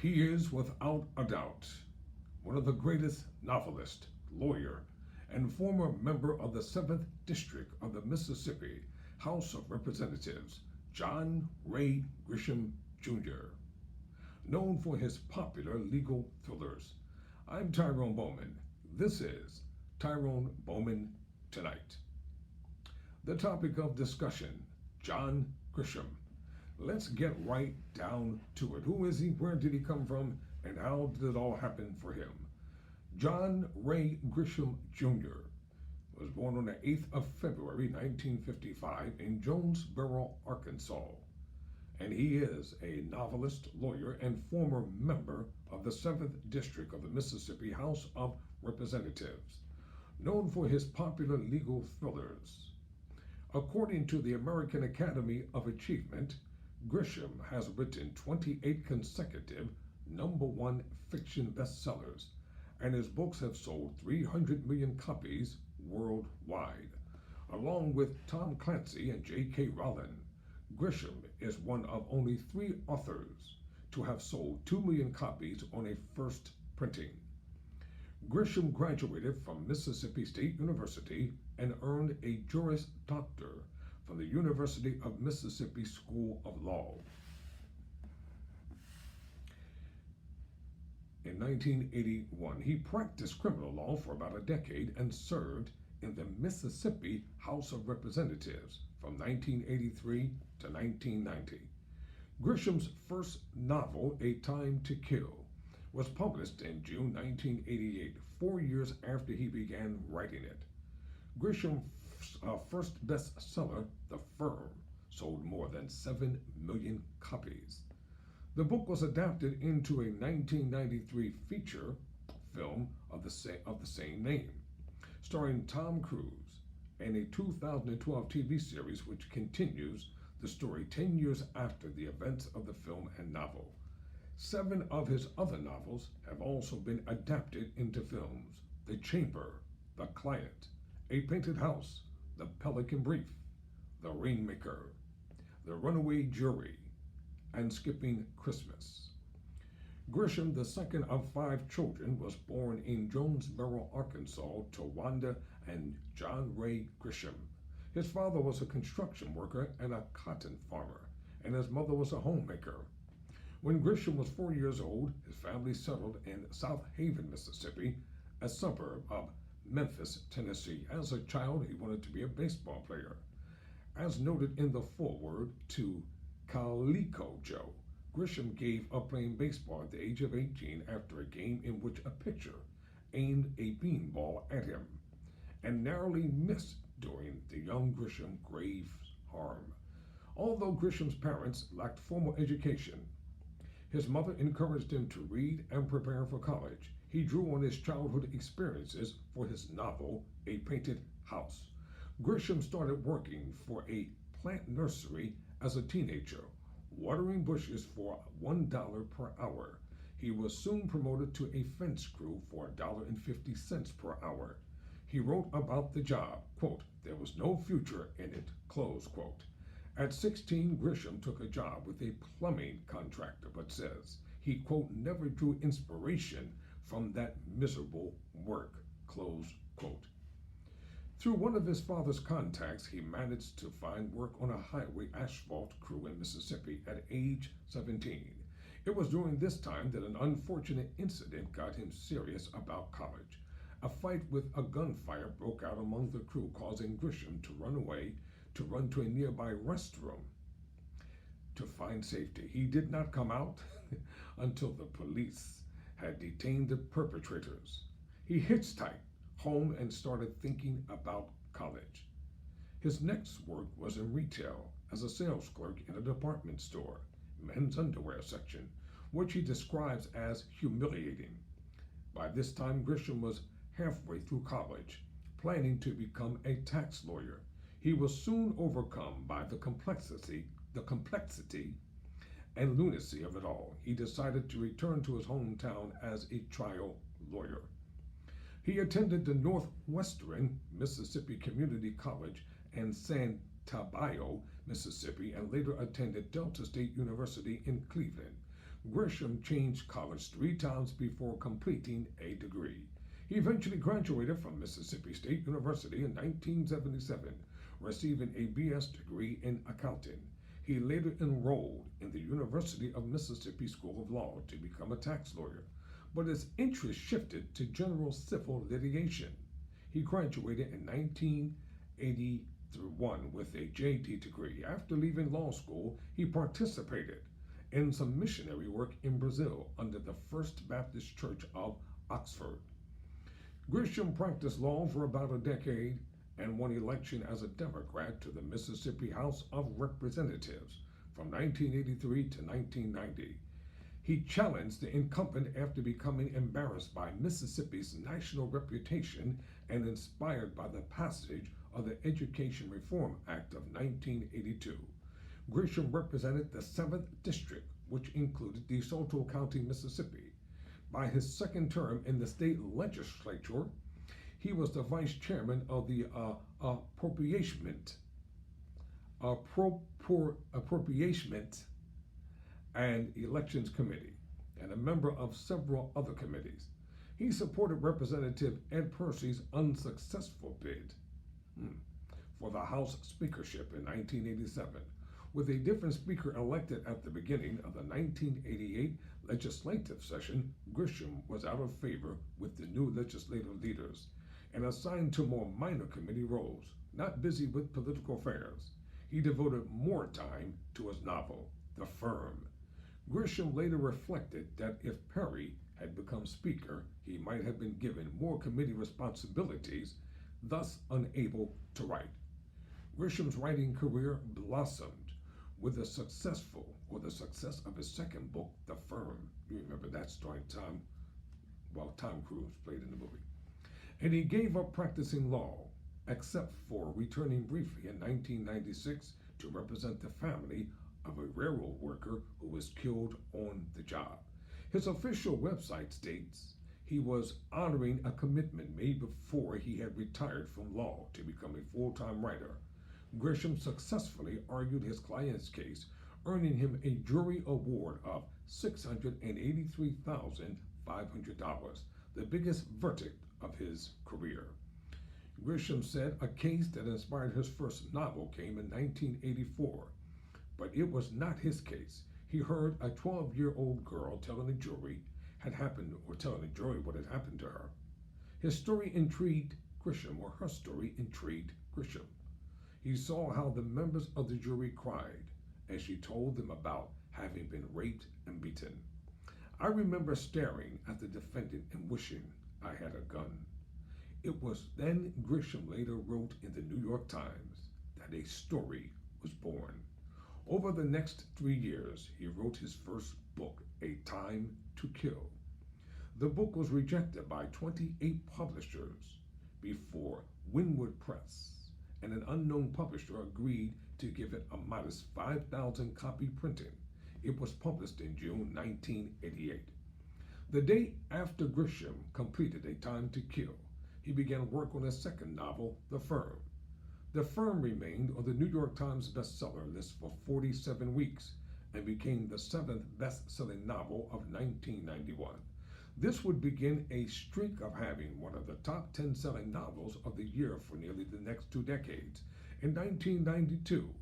He is, without a doubt, one of the greatest novelists, lawyer, and former member of the 7th District of the Mississippi House of Representatives, John Ray Grisham, Jr., known for his popular legal thrillers. I'm Tyrone Bowman. This is Tyrone Bowman Tonight. The topic of discussion, John Grisham. Let's get right down to it. Who is he? Where did he come from? And how did it all happen for him? John Ray Grisham Jr. was born on the 8th of February 1955 in Jonesboro, Arkansas. And he is a novelist, lawyer, and former member of the 7th District of the Mississippi House of Representatives, known for his popular legal thrillers. According to the American Academy of Achievement, Grisham has written 28 consecutive #1 fiction bestsellers, and his books have sold 300 million copies worldwide. Along with Tom Clancy and J.K. Rowling, Grisham is one of only 3 authors to have sold 2 million copies on a first printing. Grisham graduated from Mississippi State University and earned a Juris Doctor from the University of Mississippi School of Law. In 1981, he practiced criminal law for about a decade and served in the Mississippi House of Representatives from 1983 to 1990. Grisham's first novel, A Time to Kill, was published in June 1988, 4 years after he began writing it. Grisham's first bestseller, The Firm, sold more than 7 million copies. The book was adapted into a 1993 feature film of the same name, starring Tom Cruise, and a 2012 TV series which continues the story 10 years after the events of the film and novel. 7 of his other novels have also been adapted into films: The Chamber, The Client, A Painted House, The Pelican Brief, The Rainmaker, The Runaway Jury, and Skipping Christmas. Grisham, the second of 5 children, was born in Jonesboro, Arkansas to Wanda and John Ray Grisham. His father was a construction worker and a cotton farmer, and his mother was a homemaker. When Grisham was 4 years old, his family settled in South Haven, Mississippi, a suburb of Memphis, Tennessee. As a child, he wanted to be a baseball player. As noted in the foreword to Calico Joe, Grisham gave up playing baseball at the age of 18 after a game in which a pitcher aimed a beanball at him and narrowly missed, doing the young Grisham grave harm. Although Grisham's parents lacked formal education, his mother encouraged him to read and prepare for college. He drew on his childhood experiences for his novel, A Painted House. Grisham started working for a plant nursery as a teenager, watering bushes for $1 per hour. He was soon promoted to a fence crew for $1.50 per hour. He wrote about the job, quote, "There was no future in it," close quote. At 16, Grisham took a job with a plumbing contractor, but says he, quote, "never drew inspiration from that miserable work," close quote. Through one of his father's contacts, he managed to find work on a highway asphalt crew in Mississippi at age 17. It was during this time that an unfortunate incident got him serious about college. A fight with a gunfire broke out among the crew, causing Grisham to run to a nearby restroom to find safety. He did not come out until the police had detained the perpetrators. He hitchhiked home and started thinking about college. His next work was in retail as a sales clerk in a department store, men's underwear section, which he describes as humiliating. By this time, Grisham was halfway through college, planning to become a tax lawyer. He was soon overcome by the complexity and lunacy of it all. He decided to return to his hometown as a trial lawyer. He attended the Northwestern Mississippi Community College in San Tabio, Mississippi, and later attended Delta State University in Cleveland. Grisham changed college 3 times before completing a degree. He eventually graduated from Mississippi State University in 1977, receiving a BS degree in accounting. He later enrolled in the University of Mississippi School of Law to become a tax lawyer, but his interest shifted to general civil litigation. He graduated in 1981 with a JD degree. After leaving law school, he participated in some missionary work in Brazil under the First Baptist Church of Oxford. Grisham practiced law for about a decade and won election as a Democrat to the Mississippi House of Representatives from 1983 to 1990. He challenged the incumbent after becoming embarrassed by Mississippi's national reputation and inspired by the passage of the Education Reform Act of 1982. Grisham represented the 7th District, which included DeSoto County, Mississippi. By his second term in the state legislature, he was the vice chairman of the Appropriation and Elections Committee, and a member of several other committees. He supported Representative Ed Percy's unsuccessful bid for the House speakership in 1987. With a different speaker elected at the beginning of the 1988 legislative session, Grisham was out of favor with the new legislative leaders and assigned to more minor committee roles. Not busy with political affairs, he devoted more time to his novel, The Firm. Grisham later reflected that if Perry had become speaker, he might have been given more committee responsibilities, thus unable to write. Grisham's writing career blossomed with the success of his second book, The Firm. You remember that, starring Tom Cruise played in the movie. And he gave up practicing law, except for returning briefly in 1996 to represent the family of a railroad worker who was killed on the job. His official website states he was honoring a commitment made before he had retired from law to become a full-time writer. Grisham successfully argued his client's case, earning him a jury award of $683,500, the biggest verdict of his career. Grisham said a case that inspired his first novel came in 1984, but it was not his case. He heard a 12-year-old girl telling the jury what had happened to her. His story intrigued Grisham, or her story intrigued Grisham. He saw how the members of the jury cried as she told them about having been raped and beaten. I remember staring at the defendant and wishing I had a gun. It was then Grisham later wrote in the New York Times that a story was born. Over the next 3 years, he wrote his first book, A Time to Kill. The book was rejected by 28 publishers before Winwood Press, and an unknown publisher agreed to give it a modest 5,000 copy printing. It was published in June 1988. The day after Grisham completed A Time to Kill, he began work on his second novel, The Firm. The Firm remained on the New York Times bestseller list for 47 weeks and became the 7th best-selling novel of 1991. This would begin a streak of having one of the top 10 selling novels of the year for nearly the next 2 decades. In 1992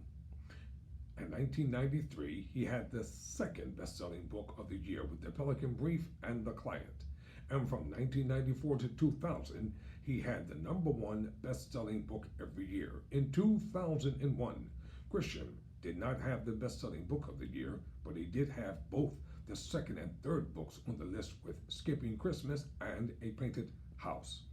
and 1993, he had the second best-selling book of the year with The Pelican Brief and The Client. And from 1994 to 2000, he had the #1 best-selling book every year. In 2001, Grisham did not have the best-selling book of the year, but he did have both the second and third books on the list with Skipping Christmas and A Painted House.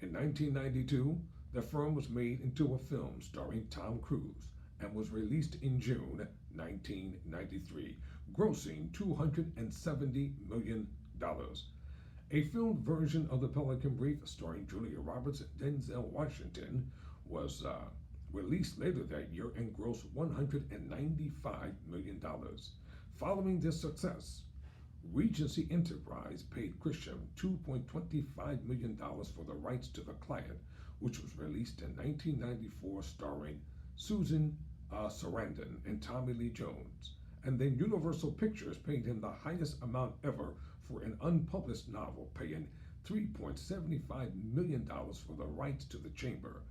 In 1992, The Firm was made into a film starring Tom Cruise and was released in June 1993, grossing $270 million. A filmed version of The Pelican Brief starring Julia Roberts and Denzel Washington was released later that year and grossed $195 million. Following this success, Regency Enterprise paid Grisham $2.25 million for the rights to The Client, which was released in 1994 starring Susan Sarandon and Tommy Lee Jones. And then Universal Pictures paid him the highest amount ever for an unpublished novel, paying $3.75 million for the rights to The Chamber.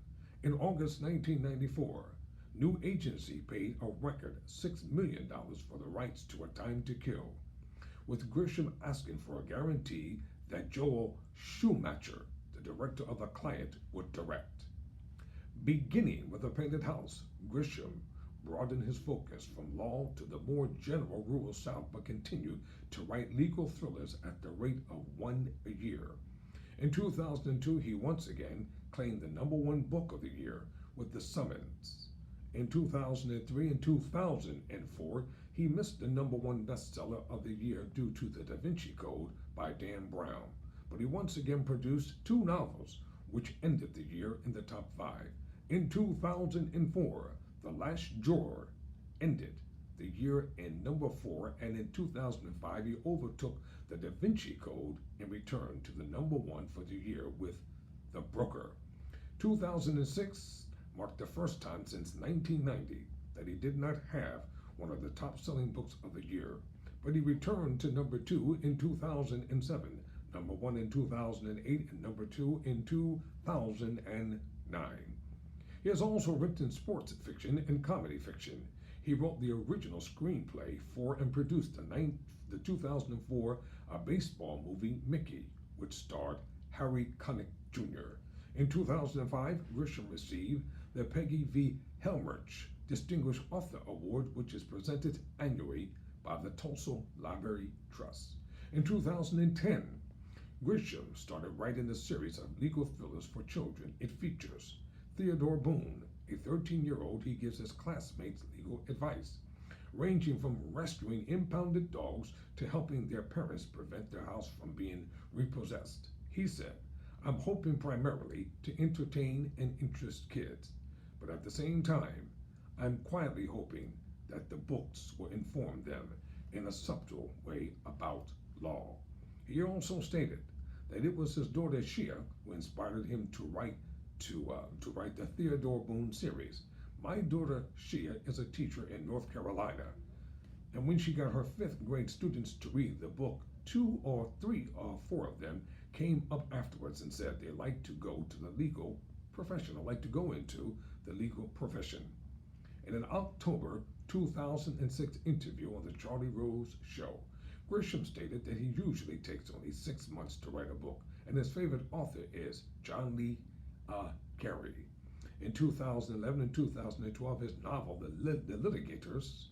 In August 1994, New Agency paid a record $6 million for the rights to A Time to Kill, with Grisham asking for a guarantee that Joel Schumacher, the director of The Client, would direct. Beginning with The Painted House, Grisham broadened his focus from law to the more general rural South, but continued to write legal thrillers at the rate of one a year. In 2002, he once again claimed the #1 book of the year with The Summons. In 2003 and 2004, he missed the #1 bestseller of the year due to The Da Vinci Code by Dan Brown, but he once again produced 2 novels, which ended the year in the top 5. In 2004, The Last Drawer ended the year in #4, and in 2005 he overtook The Da Vinci Code and returned to the #1 for the year with The Broker. 2006 marked the first time since 1990 that he did not have one of the top-selling books of the year, but he returned to #2 in 2007, #1 in 2008, and #2 in 2009. He has also written sports fiction and comedy fiction. He wrote the original screenplay for and produced the 2004 baseball movie Mickey, which starred Harry Connick Jr. In 2005, Grisham received the Peggy V. Helmerich Distinguished Author Award, which is presented annually by the Tulsa Library Trust. In 2010, Grisham started writing a series of legal thrillers for children. It features Theodore Boone, a 13-year-old. He gives his classmates legal advice, ranging from rescuing impounded dogs to helping their parents prevent their house from being repossessed. He said, "I'm hoping primarily to entertain and interest kids, but at the same time, I'm quietly hoping that the books will inform them in a subtle way about law." He also stated that it was his daughter Shia who inspired him to write the Theodore Boone series. "My daughter Shia is a teacher in North Carolina, and when she got her 5th grade students to read the book, 2 or 3 or 4 of them came up afterwards and said they like to go to the legal profession, or like to go into the legal profession." In an October 2006 interview on the Charlie Rose Show, Grisham stated that he usually takes only 6 months to write a book, and his favorite author is John Lee Carey. In 2011 and 2012, his novel, The Litigators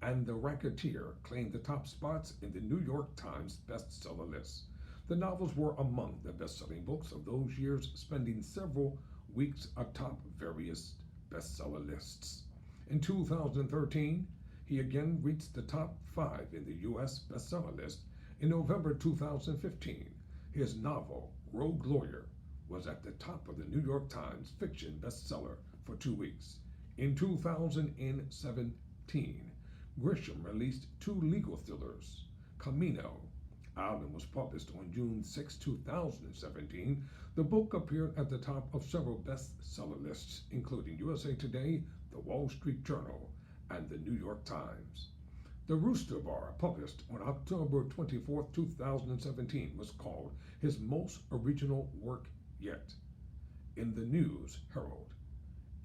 and The Racketeer, claimed the top spots in the New York Times bestseller list. The novels were among the best-selling books of those years, spending several weeks atop various bestseller lists. In 2013, he again reached the top 5 in the U.S. bestseller list. In November 2015, his novel, Rogue Lawyer, was at the top of the New York Times fiction bestseller for 2 weeks. In 2017, Grisham released 2 legal thrillers. Camino Island was published on June 6, 2017. The book appeared at the top of several bestseller lists, including USA Today, The Wall Street Journal, and the New York Times. The Rooster Bar, published on October 24, 2017, was called his most original work yet. In the News Herald,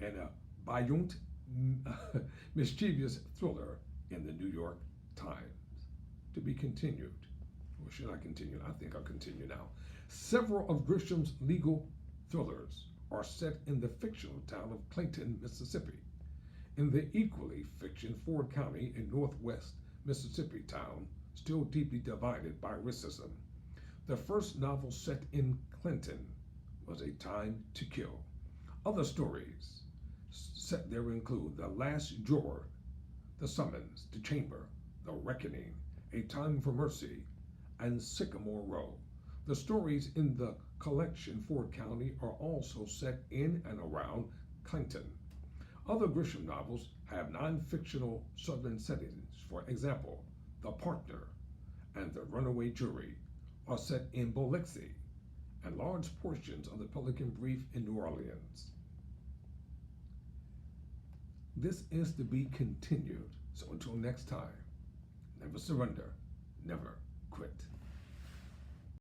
and a buoyant, mischievous thriller in the New York Times. To be continued. Or should I continue? I think I'll continue now. Several of Grisham's legal thrillers are set in the fictional town of Clayton, Mississippi. In the equally fiction Ford County in northwest Mississippi town, still deeply divided by racism. The first novel set in Clinton was A Time to Kill. Other stories set there include The Last Drawer, The Summons, The Chamber, The Reckoning, A Time for Mercy, and Sycamore Row. The stories in the collection Ford County are also set in and around Clinton. Other Grisham novels have non-fictional southern settings. For example, The Partner and The Runaway Jury are set in Biloxi, and large portions of the Pelican Brief in New Orleans. This is to be continued, so until next time. Never surrender. Never